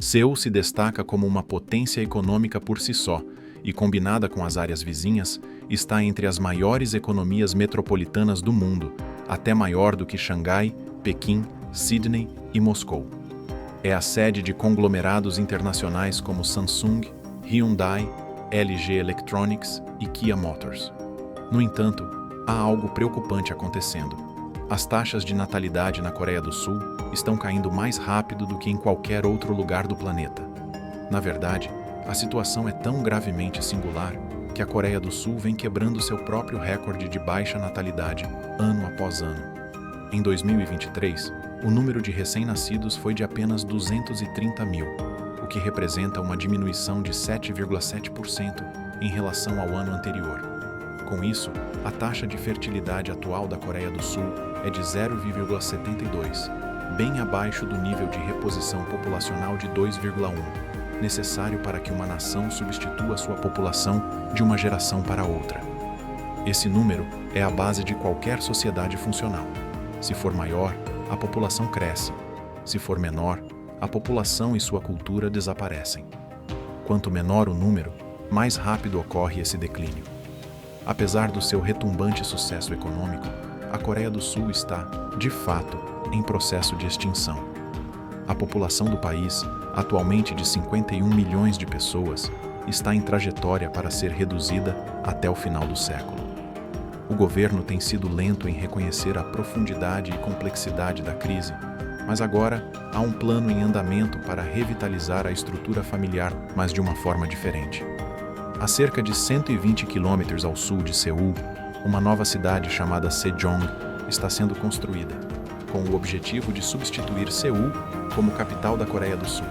Seul se destaca como uma potência econômica por si só e, combinada com as áreas vizinhas, está entre as maiores economias metropolitanas do mundo, até maior do que Xangai, Pequim, Sydney e Moscou. É a sede de conglomerados internacionais como Samsung, Hyundai, LG Electronics e Kia Motors. No entanto, há algo preocupante acontecendo. As taxas de natalidade na Coreia do Sul estão caindo mais rápido do que em qualquer outro lugar do planeta. Na verdade, a situação é tão gravemente singular que a Coreia do Sul vem quebrando seu próprio recorde de baixa natalidade ano após ano. Em 2023, o número de recém-nascidos foi de apenas 230 mil, o que representa uma diminuição de 7,7% em relação ao ano anterior. Com isso, a taxa de fertilidade atual da Coreia do Sul é de 0,72, bem abaixo do nível de reposição populacional de 2,1, necessário para que uma nação substitua sua população de uma geração para outra. Esse número é a base de qualquer sociedade funcional. Se for maior, a população cresce. Se for menor, a população e sua cultura desaparecem. Quanto menor o número, mais rápido ocorre esse declínio. Apesar do seu retumbante sucesso econômico, a Coreia do Sul está, de fato, em processo de extinção. A população do país, atualmente de 51 milhões de pessoas, está em trajetória para ser reduzida até o final do século. O governo tem sido lento em reconhecer a profundidade e complexidade da crise, mas agora há um plano em andamento para revitalizar a estrutura familiar, mas de uma forma diferente. A cerca de 120 quilômetros ao sul de Seul, uma nova cidade chamada Sejong está sendo construída, com o objetivo de substituir Seul como capital da Coreia do Sul.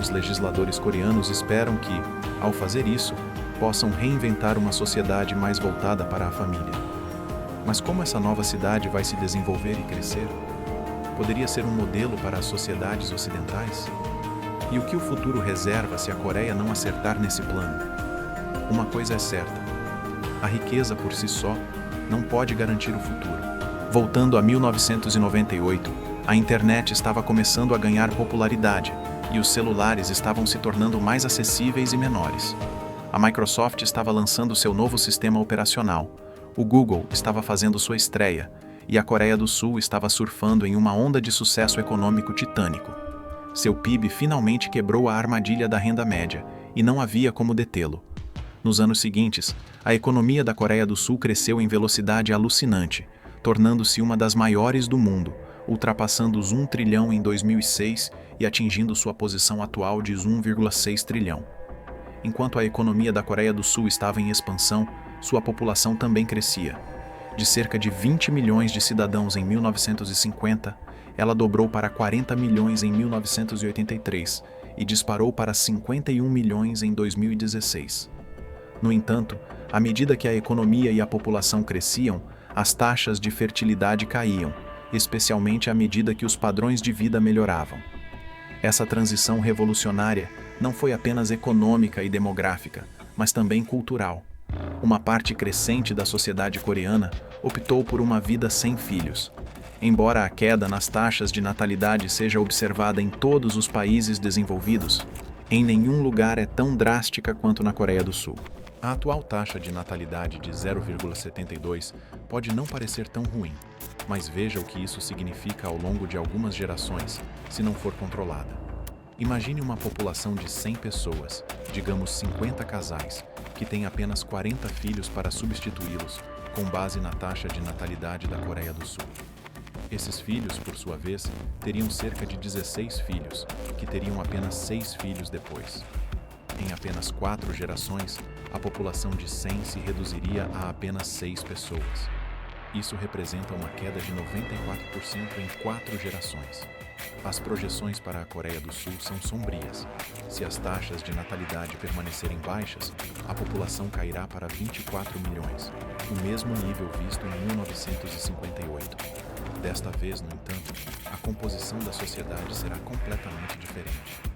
Os legisladores coreanos esperam que, ao fazer isso, possam reinventar uma sociedade mais voltada para a família. Mas como essa nova cidade vai se desenvolver e crescer? Poderia ser um modelo para as sociedades ocidentais? E o que o futuro reserva se a Coreia não acertar nesse plano? Uma coisa é certa: a riqueza por si só não pode garantir o futuro. Voltando a 1998, a internet estava começando a ganhar popularidade e os celulares estavam se tornando mais acessíveis e menores. A Microsoft estava lançando seu novo sistema operacional, o Google estava fazendo sua estreia e a Coreia do Sul estava surfando em uma onda de sucesso econômico titânico. Seu PIB finalmente quebrou a armadilha da renda média e não havia como detê-lo. Nos anos seguintes, a economia da Coreia do Sul cresceu em velocidade alucinante, tornando-se uma das maiores do mundo, ultrapassando os 1 trilhão em 2006 e atingindo sua posição atual de 1,6 trilhão. Enquanto a economia da Coreia do Sul estava em expansão, sua população também crescia. De cerca de 20 milhões de cidadãos em 1950, ela dobrou para 40 milhões em 1983 e disparou para 51 milhões em 2016. No entanto, à medida que a economia e a população cresciam, as taxas de fertilidade caíam, especialmente à medida que os padrões de vida melhoravam. Essa transição revolucionária não foi apenas econômica e demográfica, mas também cultural. Uma parte crescente da sociedade coreana optou por uma vida sem filhos. Embora a queda nas taxas de natalidade seja observada em todos os países desenvolvidos, em nenhum lugar é tão drástica quanto na Coreia do Sul. A atual taxa de natalidade de 0,72 pode não parecer tão ruim, mas veja o que isso significa ao longo de algumas gerações, se não for controlada. Imagine uma população de 100 pessoas, digamos 50 casais, que têm apenas 40 filhos para substituí-los, com base na taxa de natalidade da Coreia do Sul. Esses filhos, por sua vez, teriam cerca de 16 filhos, que teriam apenas 6 filhos depois. Em apenas 4 gerações, a população de 100 se reduziria a apenas 6 pessoas. Isso representa uma queda de 94% em 4 gerações. As projeções para a Coreia do Sul são sombrias. Se as taxas de natalidade permanecerem baixas, a população cairá para 24 milhões, o mesmo nível visto em 1958. Desta vez, no entanto, a composição da sociedade será completamente diferente.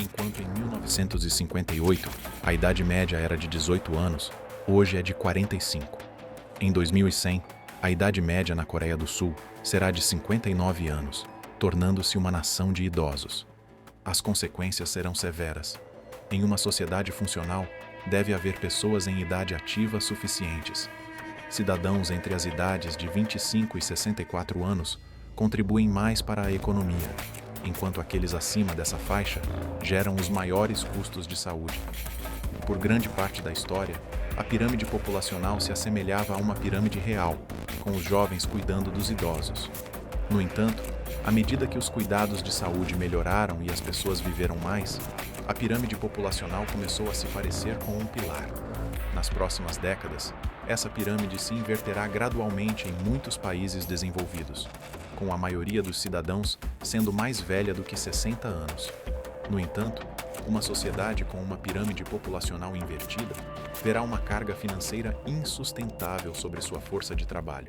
Enquanto em 1958 a idade média era de 18 anos, hoje é de 45. Em 2100, a idade média na Coreia do Sul será de 59 anos, tornando-se uma nação de idosos. as consequências serão severas. Em uma sociedade funcional, deve haver pessoas em idade ativa suficientes. Cidadãos entre as idades de 25 e 64 anos contribuem mais para a economia, enquanto aqueles acima dessa faixa geram os maiores custos de saúde. Por grande parte da história, a pirâmide populacional se assemelhava a uma pirâmide real, com os jovens cuidando dos idosos. No entanto, à medida que os cuidados de saúde melhoraram e as pessoas viveram mais, a pirâmide populacional começou a se parecer com um pilar. Nas próximas décadas, essa pirâmide se inverterá gradualmente em muitos países desenvolvidos, com a maioria dos cidadãos sendo mais velha do que 60 anos. No entanto, uma sociedade com uma pirâmide populacional invertida verá uma carga financeira insustentável sobre sua força de trabalho.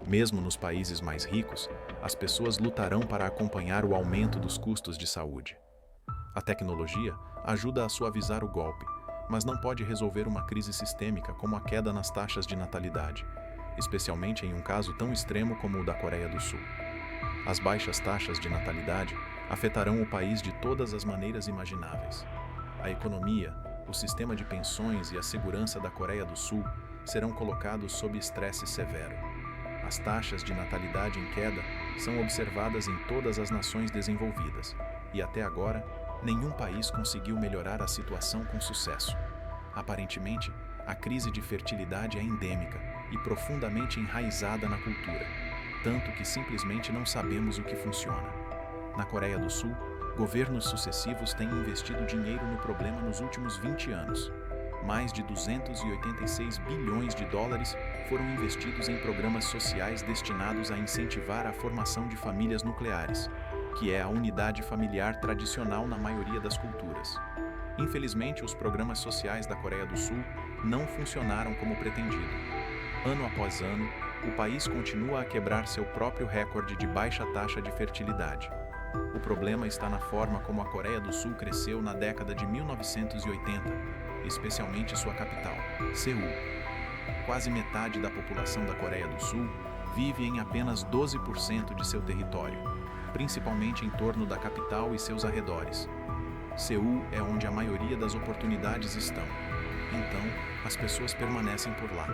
Mesmo nos países mais ricos, as pessoas lutarão para acompanhar o aumento dos custos de saúde. A tecnologia ajuda a suavizar o golpe, mas não pode resolver uma crise sistêmica como a queda nas taxas de natalidade, especialmente em um caso tão extremo como o da Coreia do Sul. As baixas taxas de natalidade afetarão o país de todas as maneiras imagináveis. A economia, o sistema de pensões e a segurança da Coreia do Sul serão colocados sob estresse severo. As taxas de natalidade em queda são observadas em todas as nações desenvolvidas, e até agora, nenhum país conseguiu melhorar a situação com sucesso. Aparentemente, a crise de fertilidade é endêmica e profundamente enraizada na cultura, tanto que simplesmente não sabemos o que funciona. Na Coreia do Sul, governos sucessivos têm investido dinheiro no problema nos últimos 20 anos. Mais de 286 bilhões de dólares foram investidos em programas sociais destinados a incentivar a formação de famílias nucleares, que é a unidade familiar tradicional na maioria das culturas. Infelizmente, os programas sociais da Coreia do Sul não funcionaram como pretendido. Ano após ano, o país continua a quebrar seu próprio recorde de baixa taxa de fertilidade. O problema está na forma como a Coreia do Sul cresceu na década de 1980, especialmente sua capital, Seul. Quase metade da população da Coreia do Sul vive em apenas 12% de seu território, principalmente em torno da capital e seus arredores. Seul é onde a maioria das oportunidades estão, então as pessoas permanecem por lá.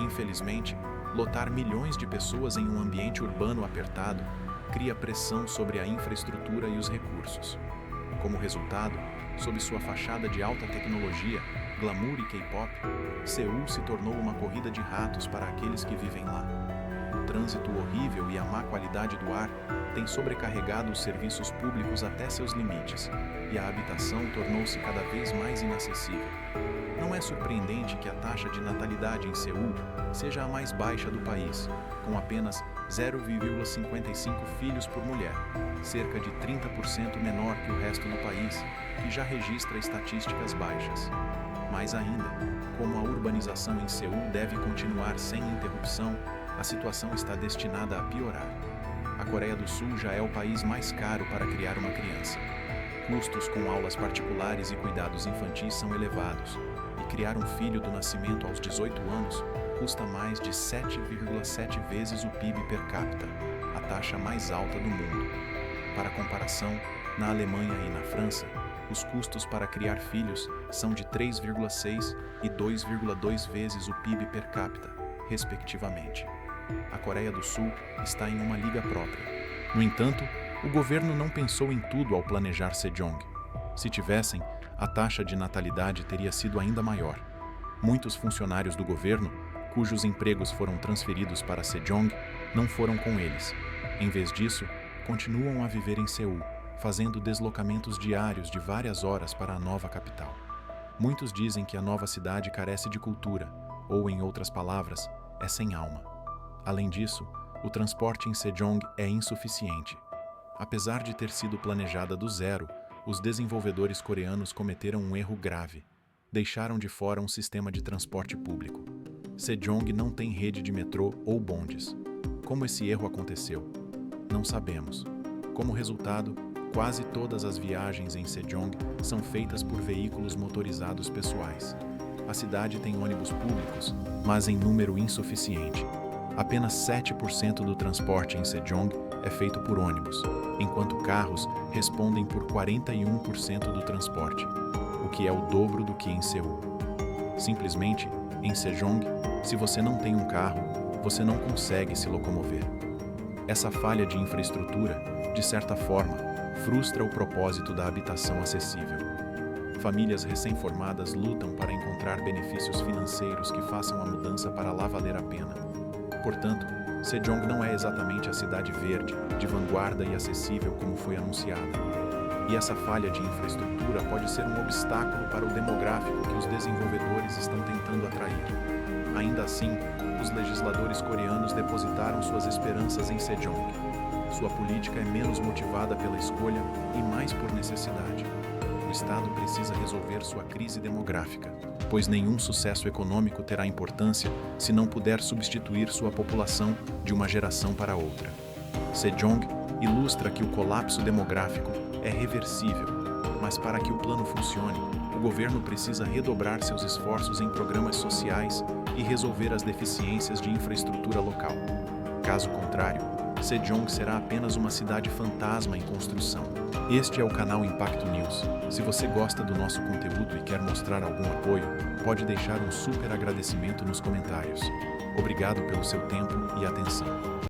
Infelizmente, lotar milhões de pessoas em um ambiente urbano apertado cria pressão sobre a infraestrutura e os recursos. Como resultado, sob sua fachada de alta tecnologia, glamour e K-pop, Seul se tornou uma corrida de ratos para aqueles que vivem lá. O trânsito horrível e a má qualidade do ar têm sobrecarregado os serviços públicos até seus limites, e a habitação tornou-se cada vez mais inacessível. Não é surpreendente que a taxa de natalidade em Seul seja a mais baixa do país, com apenas 0,55 filhos por mulher, cerca de 30% menor que o resto do país, que já registra estatísticas baixas. Mais ainda, como a urbanização em Seul deve continuar sem interrupção, a situação está destinada a piorar. A Coreia do Sul já é o país mais caro para criar uma criança. Custos com aulas particulares e cuidados infantis são elevados, e criar um filho do nascimento aos 18 anos custa mais de 7,7 vezes o PIB per capita, a taxa mais alta do mundo. Para comparação, na Alemanha e na França, os custos para criar filhos são de 3,6 e 2,2 vezes o PIB per capita, respectivamente. A Coreia do Sul está em uma liga própria. No entanto, o governo não pensou em tudo ao planejar Sejong. Se tivessem, a taxa de natalidade teria sido ainda maior. Muitos funcionários do governo, cujos empregos foram transferidos para Sejong, não foram com eles. Em vez disso, continuam a viver em Seul, fazendo deslocamentos diários de várias horas para a nova capital. Muitos dizem que a nova cidade carece de cultura, ou, em outras palavras, é sem alma. Além disso, o transporte em Sejong é insuficiente. Apesar de ter sido planejada do zero, os desenvolvedores coreanos cometeram um erro grave. Deixaram de fora um sistema de transporte público. Sejong não tem rede de metrô ou bondes. Como esse erro aconteceu? Não sabemos. Como resultado, quase todas as viagens em Sejong são feitas por veículos motorizados pessoais. A cidade tem ônibus públicos, mas em número insuficiente. Apenas 7% do transporte em Sejong é feito por ônibus, enquanto carros respondem por 41% do transporte, o que é o dobro do que em Seul. Simplesmente, em Sejong, se você não tem um carro, você não consegue se locomover. Essa falha de infraestrutura, de certa forma, frustra o propósito da habitação acessível. Famílias recém-formadas lutam para encontrar benefícios financeiros que façam a mudança para lá valer a pena. Portanto, Sejong não é exatamente a cidade verde, de vanguarda e acessível como foi anunciada. E essa falha de infraestrutura pode ser um obstáculo para o demográfico que os desenvolvedores estão tentando atrair. Ainda assim, os legisladores coreanos depositaram suas esperanças em Sejong. Sua política é menos motivada pela escolha e mais por necessidade. O Estado precisa resolver sua crise demográfica, pois nenhum sucesso econômico terá importância se não puder substituir sua população de uma geração para outra. Sejong ilustra que o colapso demográfico é reversível, mas para que o plano funcione, o governo precisa redobrar seus esforços em programas sociais e resolver as deficiências de infraestrutura local. Caso contrário, Sejong será apenas uma cidade fantasma em construção. Este é o canal Impacto News. Se você gosta do nosso conteúdo e quer mostrar algum apoio, pode deixar um super agradecimento nos comentários. Obrigado pelo seu tempo e atenção.